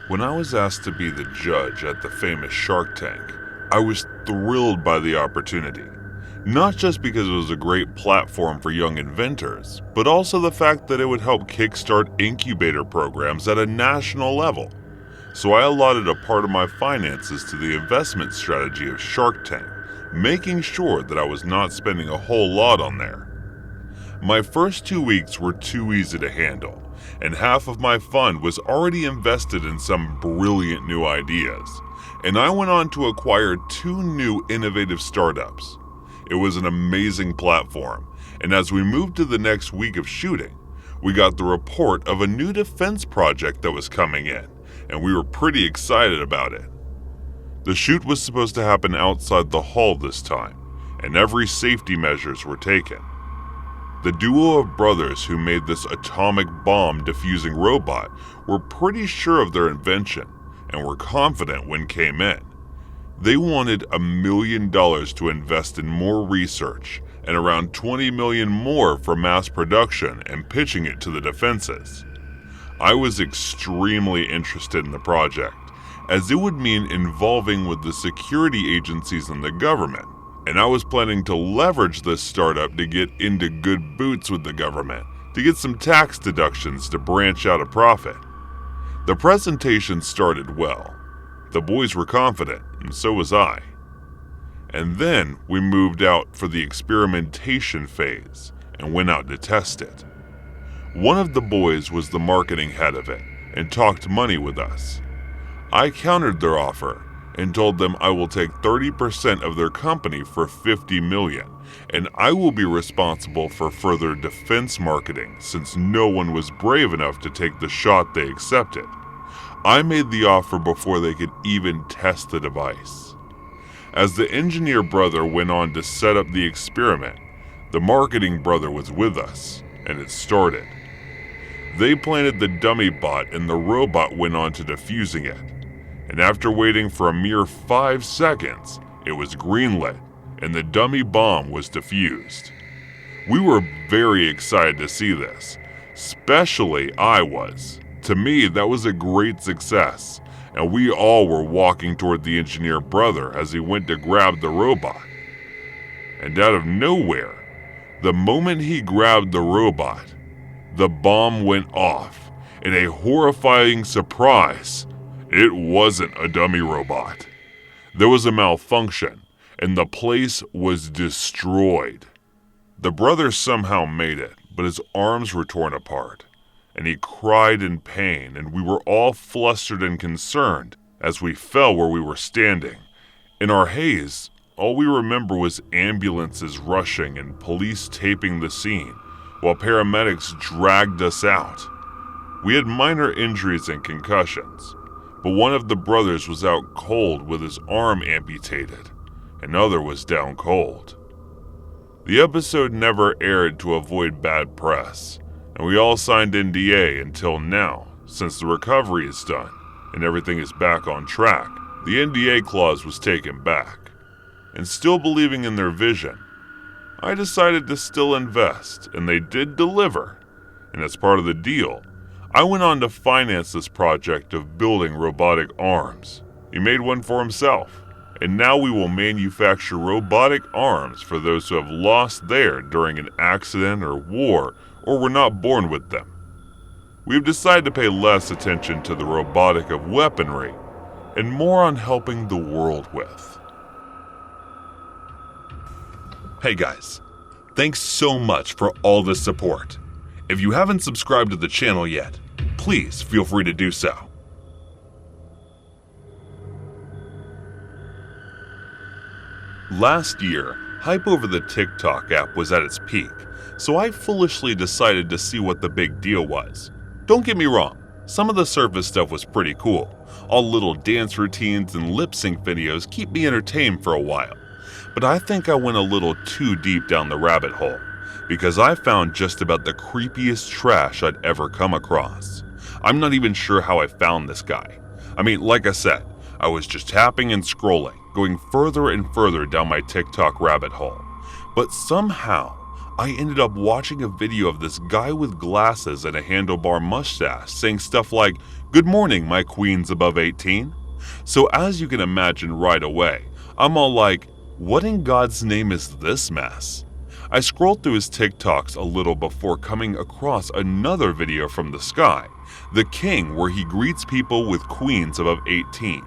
When I was asked to be the judge at the famous Shark Tank, I was thrilled by the opportunity. Not just because it was a great platform for young inventors, but also the fact that it would help kickstart incubator programs at a national level. So I allotted a part of my finances to the investment strategy of Shark Tank, making sure that I was not spending a whole lot on there. My first 2 weeks were too easy to handle, and half of my fund was already invested in some brilliant new ideas, and I went on to acquire 2 new innovative startups. It was an amazing platform, and as we moved to the next week of shooting, we got the report of a new defense project that was coming in, and we were pretty excited about it. The shoot was supposed to happen outside the hall this time, and every safety measures were taken. The duo of brothers who made this atomic bomb defusing robot were pretty sure of their invention and were confident when came in. They wanted $1 million to invest in more research and around $20 million more for mass production and pitching it to the defenses. I was extremely interested in the project, as it would mean involving with the security agencies and the government, and I was planning to leverage this startup to get into good boots with the government, to get some tax deductions to branch out a profit. The presentation started well. The boys were confident, and so was I. And then we moved out for the experimentation phase and went out to test it. One of the boys was the marketing head of it and talked money with us. I countered their offer and told them I will take 30% of their company for $50 million, and I will be responsible for further defense marketing since no one was brave enough to take the shot they accepted. I made the offer before they could even test the device. As the engineer brother went on to set up the experiment, the marketing brother was with us, and it started. They planted the dummy bot and the robot went on to defusing it. And after waiting for a mere 5 seconds, it was greenlit and the dummy bomb was defused. We were very excited to see this, especially I was. To me, that was a great success, and we all were walking toward the engineer brother as he went to grab the robot. And out of nowhere, the moment he grabbed the robot, the bomb went off. In a horrifying surprise, it wasn't a dummy robot. There was a malfunction, and the place was destroyed. The brother somehow made it, but his arms were torn apart, and he cried in pain, and we were all flustered and concerned as we fell where we were standing. In our haze, all we remember was ambulances rushing and police taping the scene, while paramedics dragged us out. We had minor injuries and concussions, but one of the brothers was out cold with his arm amputated. Another was down cold. The episode never aired to avoid bad press, and we all signed NDA until now, since the recovery is done and everything is back on track. The NDA clause was taken back, and still believing in their vision, I decided to still invest, and they did deliver. And as part of the deal, I went on to finance this project of building robotic arms. He made one for himself, and now we will manufacture robotic arms for those who have lost theirs during an accident or war or were not born with them. We have decided to pay less attention to the robotic of weaponry and more on helping the world with. Hey guys, thanks so much for all the support. If you haven't subscribed to the channel yet, please feel free to do so. Last year, hype over the TikTok app was at its peak, so I foolishly decided to see what the big deal was. Don't get me wrong, some of the surface stuff was pretty cool. All little dance routines and lip sync videos keep me entertained for a while. But I think I went a little too deep down the rabbit hole, because I found just about the creepiest trash I'd ever come across. I'm not even sure how I found this guy. I mean, like I said, I was just tapping and scrolling, going further and further down my TikTok rabbit hole. But somehow, I ended up watching a video of this guy with glasses and a handlebar mustache saying stuff like, "Good morning, my queens above 18." So as you can imagine right away, I'm all like, what in God's name is this mess? I scrolled through his TikToks a little before coming across another video from the sky, the king, where he greets people with queens above 18.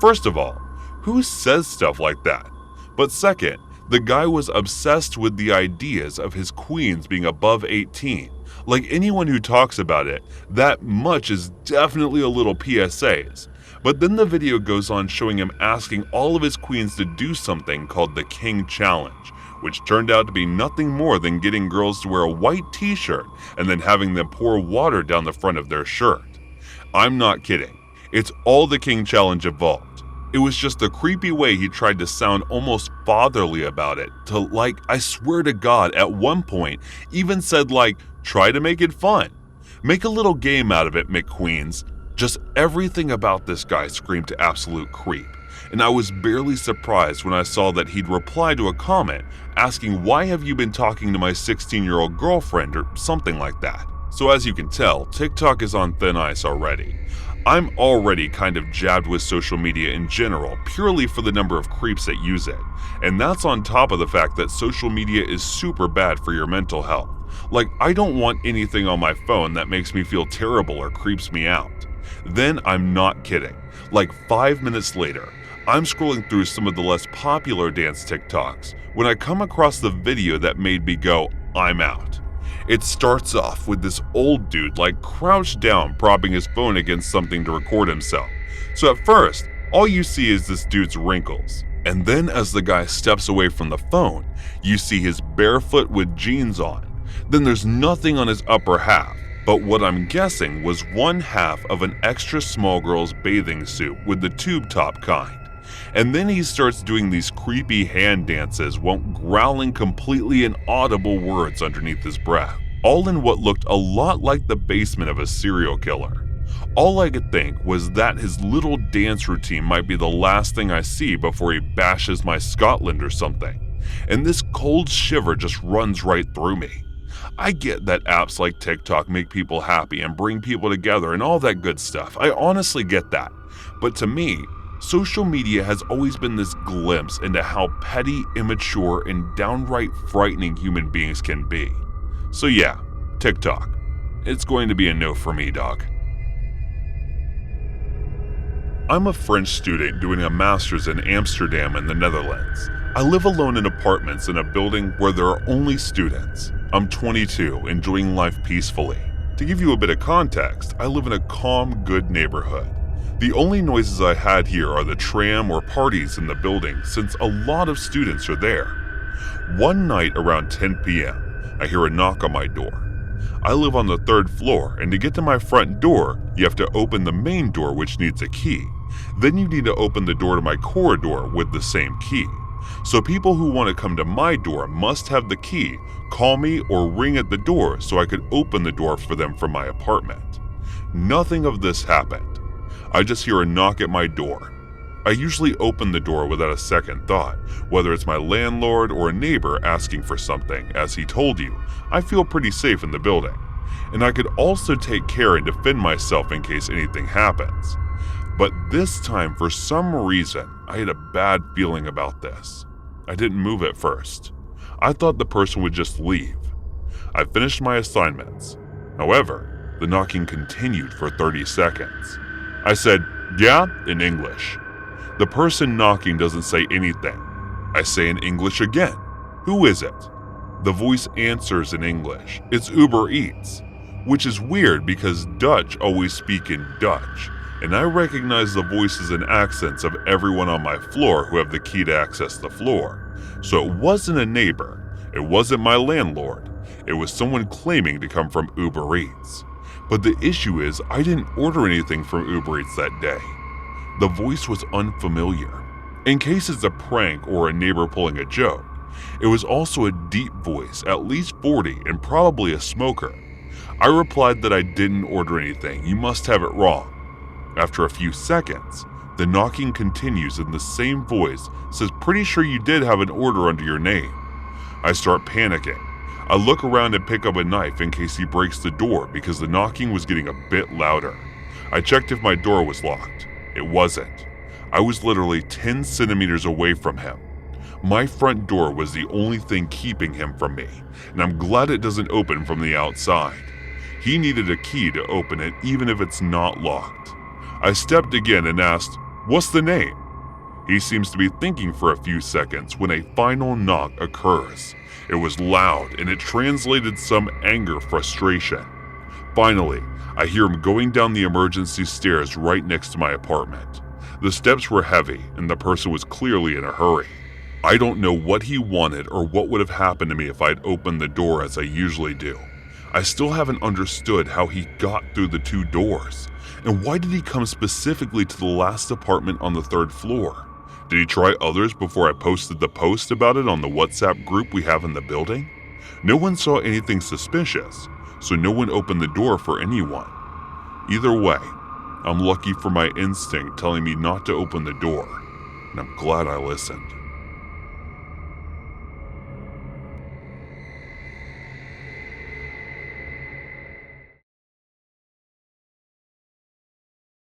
First of all, who says stuff like that? But second, the guy was obsessed with the ideas of his queens being above 18. Like anyone who talks about it, that much is definitely a little PSAs. But then the video goes on showing him asking all of his queens to do something called the King Challenge, which turned out to be nothing more than getting girls to wear a white t-shirt and then having them pour water down the front of their shirt. I'm not kidding. It's all the King Challenge involved. It was just the creepy way he tried to sound almost fatherly about it, to like, I swear to God, at one point even said like, try to make it fun. Make a little game out of it, McQueens. Just everything about this guy screamed to absolute creep, and I was barely surprised when I saw that he'd replied to a comment asking, "Why have you been talking to my 16-year-old girlfriend?" or something like that. So as you can tell, TikTok is on thin ice already. I'm already kind of jabbed with social media in general, purely for the number of creeps that use it. And that's on top of the fact that social media is super bad for your mental health. Like, I don't want anything on my phone that makes me feel terrible or creeps me out. Then I'm not kidding. Like 5 minutes later, I'm scrolling through some of the less popular dance TikToks when I come across the video that made me go, I'm out. It starts off with this old dude like crouched down propping his phone against something to record himself. So at first, all you see is this dude's wrinkles. And then as the guy steps away from the phone, you see his barefoot with jeans on. Then there's nothing on his upper half, but what I'm guessing was one half of an extra small girl's bathing suit with the tube top kind. And then he starts doing these creepy hand dances while growling completely inaudible words underneath his breath, all in what looked a lot like the basement of a serial killer. All I could think was that his little dance routine might be the last thing I see before he bashes my Scotland or something. And this cold shiver just runs right through me. I get that apps like TikTok make people happy and bring people together and all that good stuff. I honestly get that. But to me, social media has always been this glimpse into how petty, immature, and downright frightening human beings can be. So yeah, TikTok. It's going to be a no for me, dog. I'm a French student doing a master's in Amsterdam in the Netherlands. I live alone in apartments in a building where there are only students. I'm 22, enjoying life peacefully. To give you a bit of context, I live in a calm, good neighborhood. The only noises I had here are the tram or parties in the building since a lot of students are there. One night around 10 p.m., I hear a knock on my door. I live on the 3rd floor, and to get to my front door, you have to open the main door, which needs a key. Then you need to open the door to my corridor with the same key. So people who want to come to my door must have the key, call me, or ring at the door so I could open the door for them from my apartment. Nothing of this happened. I just hear a knock at my door. I usually open the door without a second thought, whether it's my landlord or a neighbor asking for something. As he told you, I feel pretty safe in the building, and I could also take care and defend myself in case anything happens. But this time, for some reason, I had a bad feeling about this. I didn't move at first. I thought the person would just leave. I finished my assignments. However, the knocking continued for 30 seconds. I said, "Yeah," in English. The person knocking doesn't say anything. I say in English again, "Who is it?" The voice answers in English. It's Uber Eats, which is weird because Dutch always speak in Dutch, and I recognize the voices and accents of everyone on my floor who have the key to access the floor. So it wasn't a neighbor, it wasn't my landlord, it was someone claiming to come from Uber Eats. But the issue is, I didn't order anything from Uber Eats that day. The voice was unfamiliar. In case it's a prank or a neighbor pulling a joke, it was also a deep voice, at least 40 and probably a smoker. I replied that I didn't order anything, you must have it wrong. After a few seconds, the knocking continues and the same voice says, "Pretty sure you did have an order under your name." I start panicking. I look around and pick up a knife in case he breaks the door because the knocking was getting a bit louder. I checked if my door was locked. It wasn't. I was literally 10 centimeters away from him. My front door was the only thing keeping him from me, and I'm glad it doesn't open from the outside. He needed a key to open it even if it's not locked. I stepped again and asked, "What's the name?" He seems to be thinking for a few seconds when a final knock occurs. It was loud and it translated some anger frustration. Finally, I hear him going down the emergency stairs right next to my apartment. The steps were heavy and the person was clearly in a hurry. I don't know what he wanted or what would have happened to me if I'd opened the door as I usually do. I still haven't understood how he got through the 2 doors. And why did he come specifically to the last apartment on the 3rd floor? Did he try others before I posted the post about it on the WhatsApp group we have in the building? No one saw anything suspicious, so no one opened the door for anyone. Either way, I'm lucky for my instinct telling me not to open the door, and I'm glad I listened.